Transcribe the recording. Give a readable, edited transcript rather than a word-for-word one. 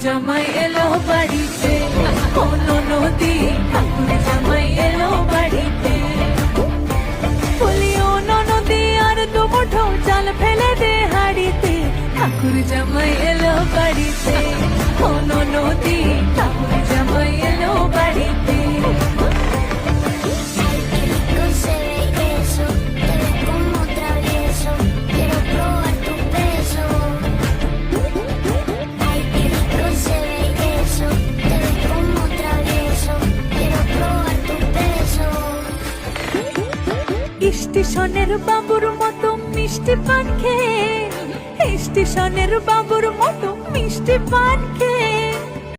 জামাই এলো বাড়িতে, ও ননদি ঠাকুর জামাই এলো বাড়িতে। বলি ও ননদি আর দু মুঠো চাল ফেলে দে হাড়িতে, ঠাকুর জামাই এলো বাড়িতে, ও ননদি ঠাকুর জামাই এলো বাড়িতে। স্টেশনের বাবুর মতো মিষ্টি পান খেয়ে, স্টেশনের বাবুর মতো মিষ্টি পান খেয়ে